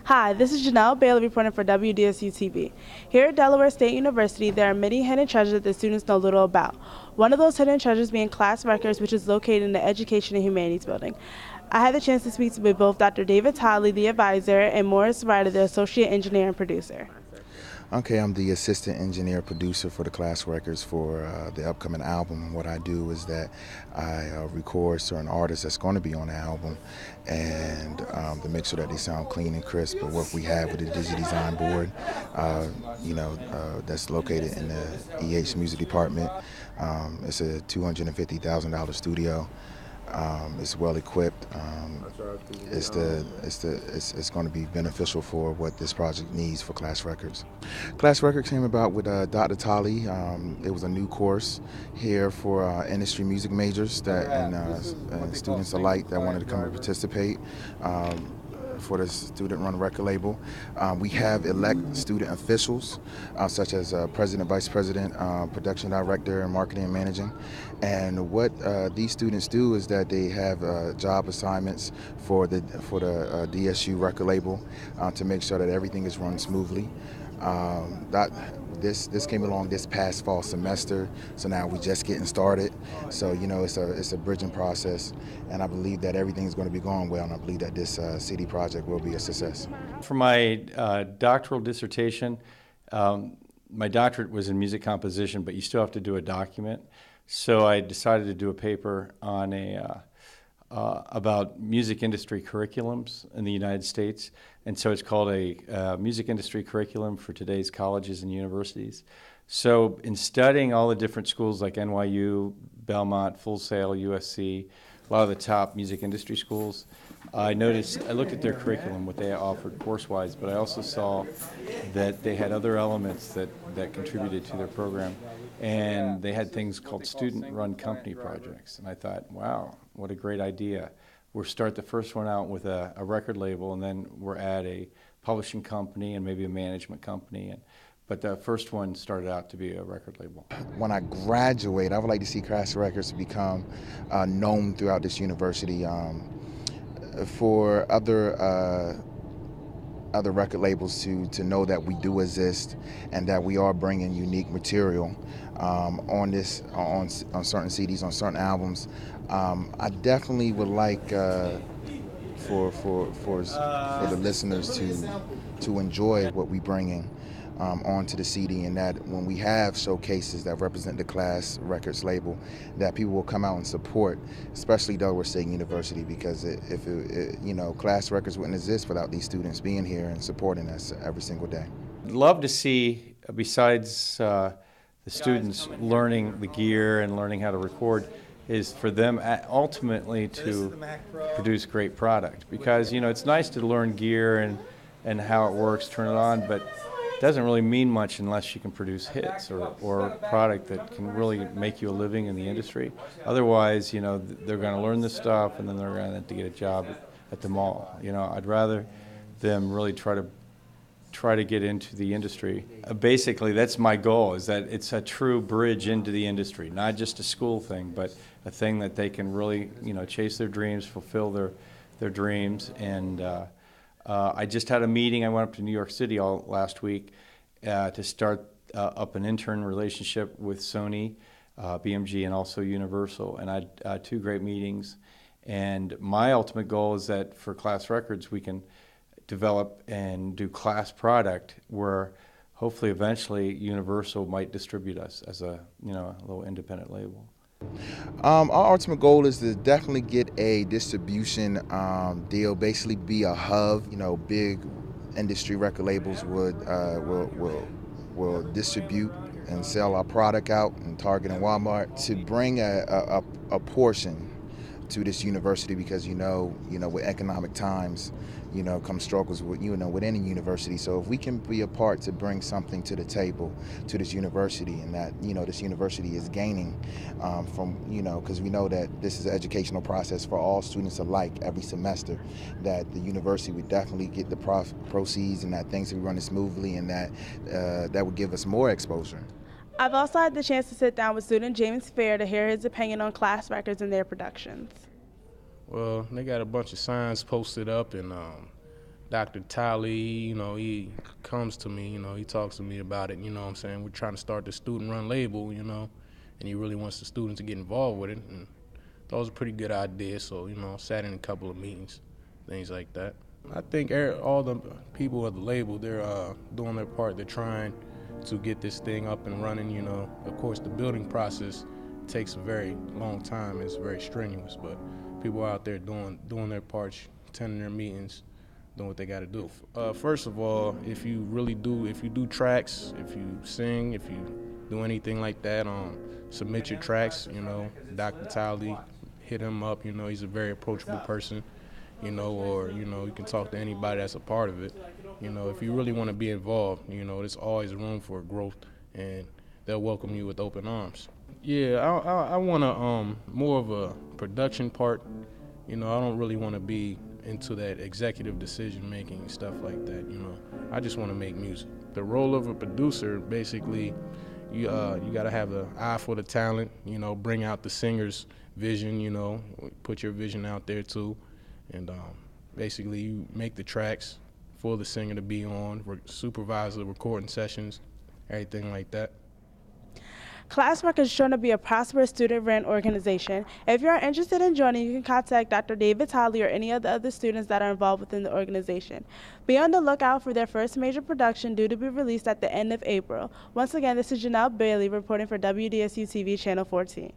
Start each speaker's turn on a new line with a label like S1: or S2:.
S1: Hi, this is Janelle Bailey reporting for WDSU-TV. Here at Delaware State University, there are many hidden treasures that the students know little about. One of those hidden treasures being Class Records, which is located in the Education and Humanities building. I had the chance to speak with both Dr. David Tolley, the advisor, and Morris Ryder, the associate engineer and producer.
S2: Okay, I'm the assistant engineer producer for the Class Records for the upcoming album. What I do is that I record certain artists that's going to be on the album and to make sure that they sound clean and crisp. But what we have with the Digi Design Board, that's located in the EH Music Department. It's a $250,000 studio. It's well equipped. It's going to be beneficial for what this project needs for Class Records. Class Records came about with Dr. Tolley. It was a new course here for industry music majors and students alike that wanted to come and participate. For the student-run record label. We have elect student officials, such as President, Vice President, Production Director, and Marketing and Managing. And what these students do is that they have job assignments for the DSU record label to make sure that everything is run smoothly. This came along this past fall semester, so now we're just getting started. So it's a bridging process, and I believe that everything is going to be going well, and I believe that this CD project will be a success.
S3: For my doctoral dissertation, my doctorate was in music composition, but you still have to do a document. So I decided to do a paper on about music industry curriculums in the United States. And so it's called a music industry curriculum for today's colleges and universities. So in studying all the different schools like NYU, Belmont, Full Sail, USC, a lot of the top music industry schools, I looked at their curriculum, what they offered course-wise, but I also saw that they had other elements that contributed to their program. And they had things called student-run company projects. And I thought, wow, what a great idea. We'll start the first one out with a record label, and then we're at a publishing company and maybe a management company. But the first one started out to be a record label.
S2: When I graduate, I would like to see Class Records become known throughout this university for other record labels to know that we do exist and that we are bringing unique material on certain CDs, on certain albums. I definitely would like for the listeners to enjoy what we're bringing onto the CD, and that when we have showcases that represent the Class Records label, that people will come out and support, especially Delaware State University, because if Class Records wouldn't exist without these students being here and supporting us every single day.
S3: I'd love to see, besides the students learning the gear and learning how to record, is for them ultimately to produce great product. Because it's nice to learn gear and how it works, turn it on, but it doesn't really mean much unless you can produce hits or product that can really make you a living in the industry. Otherwise, they're going to learn this stuff and then they're going to have to get a job at the mall. I'd rather them really try to get into the industry. Basically, that's my goal, is that it's a true bridge into the industry, not just a school thing, but a thing that they can really, chase their dreams, fulfill their dreams. And I just had a meeting. I went up to New York City last week to start up an intern relationship with Sony, BMG, and also Universal. And I had two great meetings. And my ultimate goal is that for Class Records, we can develop and do class product where hopefully eventually Universal might distribute us as a little independent label.
S2: Our ultimate goal is to definitely get a distribution deal, basically be a hub. Big industry record labels will distribute and sell our product out in Target and Walmart, to bring a portion to this university, because with economic times, come struggles with with any university. So if we can be a part to bring something to the table to this university, and that this university is gaining from because we know that this is an educational process for all students alike every semester, that the university would definitely get the proceeds, and that things will be running smoothly, and that would give us more exposure.
S1: I've also had the chance to sit down with student James Fair to hear his opinion on Class Records and their productions.
S4: Well, they got a bunch of signs posted up, and Dr. Talley, you know, he comes to me, you know, he talks to me about it, you know what I'm saying? We're trying to start the student-run label, you know, and he really wants the students to get involved with it. And that was a pretty good idea, so, you know, sat in a couple of meetings, things like that. I think all the people of the label, they're doing their part. They're trying to get this thing up and running, you know. Of course, the building process takes a very long time. It's very strenuous, but people are out there doing their parts, attending their meetings, doing what they got to do. First of all, if you do tracks, if you sing, if you do anything like that, submit your tracks, you know. Dr. Talley, hit him up, you know, he's a very approachable person, you know, or, you know, you can talk to anybody that's a part of it. You know, if you really want to be involved, you know, there's always room for growth, and they'll welcome you with open arms. Yeah, I want more of a production part. You know, I don't really want to be into that executive decision making and stuff like that, you know. I just want to make music. The role of a producer, basically, you got to have an eye for the talent, you know, bring out the singer's vision, you know, put your vision out there too. And basically you make the tracks for the singer to be on, supervise the recording sessions, everything like that.
S1: Classwork is shown to be a prosperous student-run organization. If you are interested in joining, you can contact Dr. David Tolley or any of the other students that are involved within the organization. Be on the lookout for their first major production due to be released at the end of April. Once again, this is Janelle Bailey reporting for WDSU TV Channel 14.